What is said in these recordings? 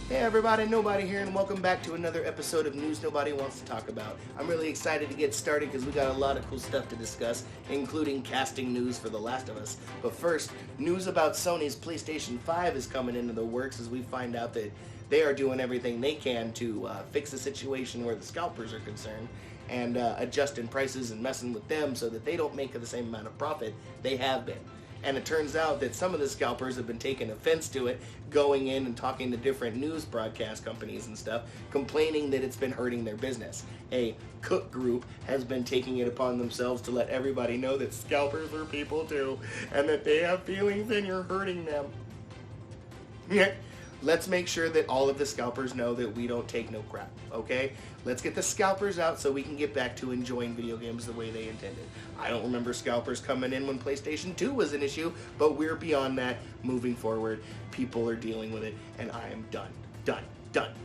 Hey everybody, Nobody here, and welcome back to another episode of News Nobody Wants to Talk About. I'm really excited to get started because we got a lot of cool stuff to discuss, including casting news for The Last of Us. But first, news about Sony's PlayStation 5 is coming into the works as we find out that they are doing everything they can to fix the situation where the scalpers are concerned and adjusting prices and messing with them so that they don't make the same amount of profit they have been. And it turns out that some of the scalpers have been taking offense to it, going in and talking to different news broadcast companies and stuff, complaining that it's been hurting their business. A Cook Group has been taking it upon themselves to let everybody know that scalpers are people too, and that they have feelings and you're hurting them. Let's make sure that all of the scalpers know that we don't take no crap, okay? Let's get the scalpers out so we can get back to enjoying video games the way they intended. I don't remember scalpers coming in when PlayStation 2 was an issue, but we're beyond that. Moving forward, people are dealing with it, and I am done.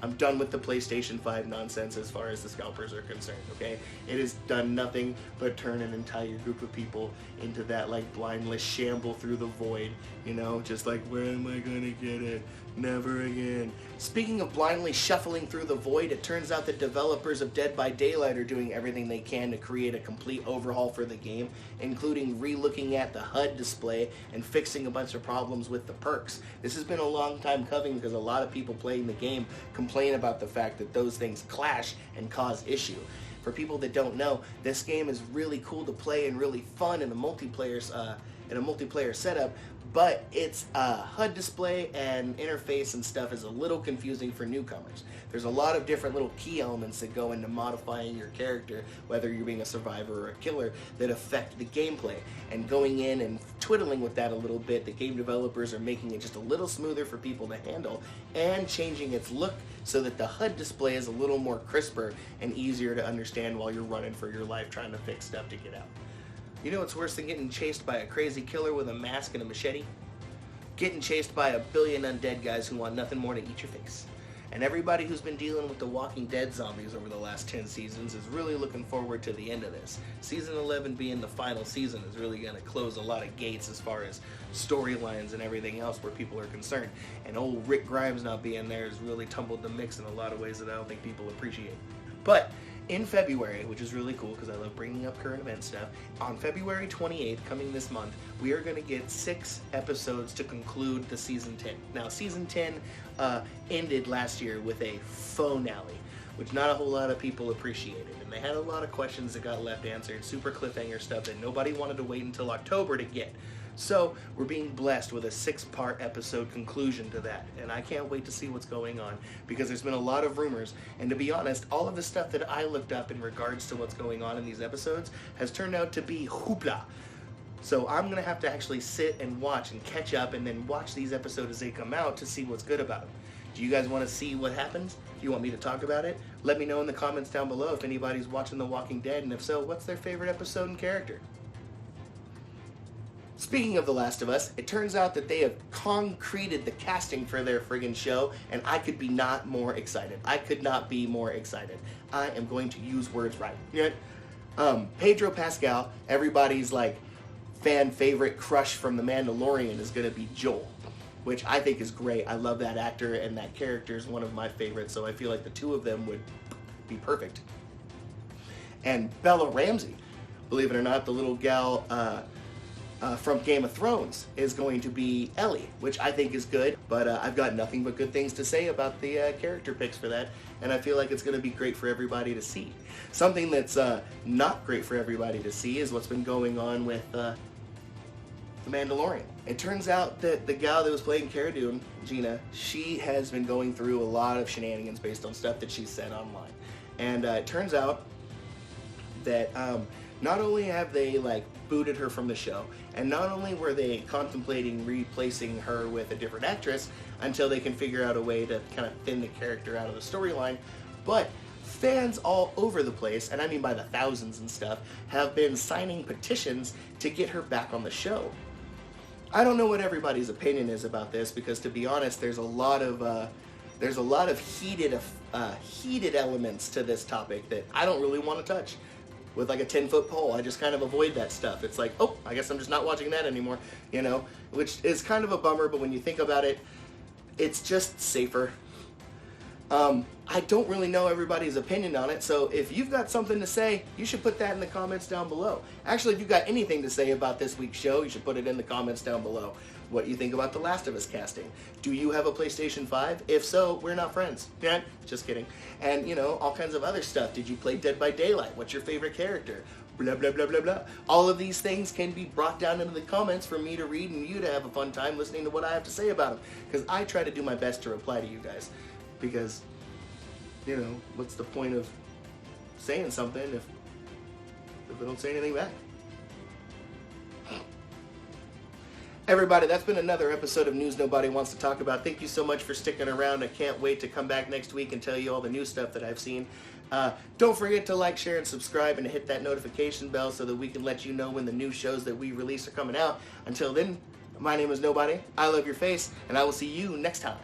I'm done with the PlayStation 5 nonsense as far as the scalpers are concerned, okay? It has done nothing but turn an entire group of people into that, like, blindless shamble through the void, you know? Just like, where am I gonna get it? Never again. Speaking of blindly shuffling through the void, it turns out that developers of Dead by Daylight are doing everything they can to create a complete overhaul for the game, including re-looking at the HUD display and fixing a bunch of problems with the perks. This has been a long time coming because a lot of people playing the game complain about the fact that those things clash and cause issue. For people that don't know, this game is really cool to play and really fun in a multiplayer setup, but its HUD display and interface and stuff is a little confusing for newcomers. There's a lot of different little key elements that go into modifying your character, whether you're being a survivor or a killer, that affect the gameplay. And going in and twiddling with that a little bit, the game developers are making it just a little smoother for people to handle and changing its look so that the HUD display is a little more crisper and easier to understand while you're running for your life trying to fix stuff to get out. You know what's worse than getting chased by a crazy killer with a mask and a machete? Getting chased by a billion undead guys who want nothing more to eat your face. And everybody who's been dealing with the Walking Dead zombies over the last 10 seasons is really looking forward to the end of this. Season 11 being the final season is really going to close a lot of gates as far as storylines and everything else where people are concerned. And old Rick Grimes not being there has really tumbled the mix in a lot of ways that I don't think people appreciate. But in February, which is really cool because I love bringing up current event stuff, on February 28th, coming this month, we are going to get 6 episodes to conclude the Season 10. Now, Season 10 ended last year with a finale, which not a whole lot of people appreciated. And they had a lot of questions that got left answered, super cliffhanger stuff that nobody wanted to wait until October to get. So we're being blessed with a 6-part episode conclusion to that, and I can't wait to see what's going on because there's been a lot of rumors, and to be honest, all of the stuff that I looked up in regards to what's going on in these episodes has turned out to be hoopla. So I'm going to have to actually sit and watch and catch up and then watch these episodes as they come out to see what's good about them. Do you guys want to see what happens? Do you want me to talk about it? Let me know in the comments down below if anybody's watching The Walking Dead, and if so, what's their favorite episode and character? Speaking of The Last of Us, it turns out that they have concreted the casting for their friggin' show, and I could be not more excited. I could not be more excited. I am going to use words right. Pedro Pascal, everybody's like fan favorite crush from The Mandalorian, is going to be Joel, which I think is great. I love that actor, and that character is one of my favorites, so I feel like the two of them would be perfect. And Bella Ramsey, believe it or not, the little gal from Game of Thrones is going to be Ellie, which I think is good, but I've got nothing but good things to say about the character picks for that, and I feel like it's going to be great for everybody to see. Something that's not great for everybody to see is what's been going on with The Mandalorian. It turns out that the gal that was playing Cara Dune, Gina, she has been going through a lot of shenanigans based on stuff that she said online. And it turns out that not only have they booted her from the show, and not only were they contemplating replacing her with a different actress until they can figure out a way to kind of thin the character out of the storyline, but fans all over the place, and I mean by the thousands and stuff, have been signing petitions to get her back on the show. I don't know what everybody's opinion is about this, because to be honest, there's a lot of heated elements to this topic that I don't really want to touch. With like a 10-foot pole, I just kind of avoid that stuff. It's like, oh, I guess I'm just not watching that anymore, which is kind of a bummer, but when you think about it, it's just safer. I don't really know everybody's opinion on it, so if you've got something to say, you should put that in the comments down below. Actually, if you've got anything to say about this week's show, you should put it in the comments down below. What you think about The Last of Us casting. Do you have a PlayStation 5? If so, we're not friends. Yeah, just kidding. And, you know, all kinds of other stuff. Did you play Dead by Daylight? What's your favorite character? Blah, blah, blah, blah, blah. All of these things can be brought down into the comments for me to read and you to have a fun time listening to what I have to say about them. Because I try to do my best to reply to you guys. Because, you know, what's the point of saying something if I don't say anything back? Everybody, that's been another episode of News Nobody Wants to Talk About. Thank you so much for sticking around. I can't wait to come back next week and tell you all the new stuff that I've seen. Don't forget to like, share, and subscribe, and hit that notification bell so that we can let you know when the new shows that we release are coming out. Until then, my name is Nobody. I love your face, and I will see you next time.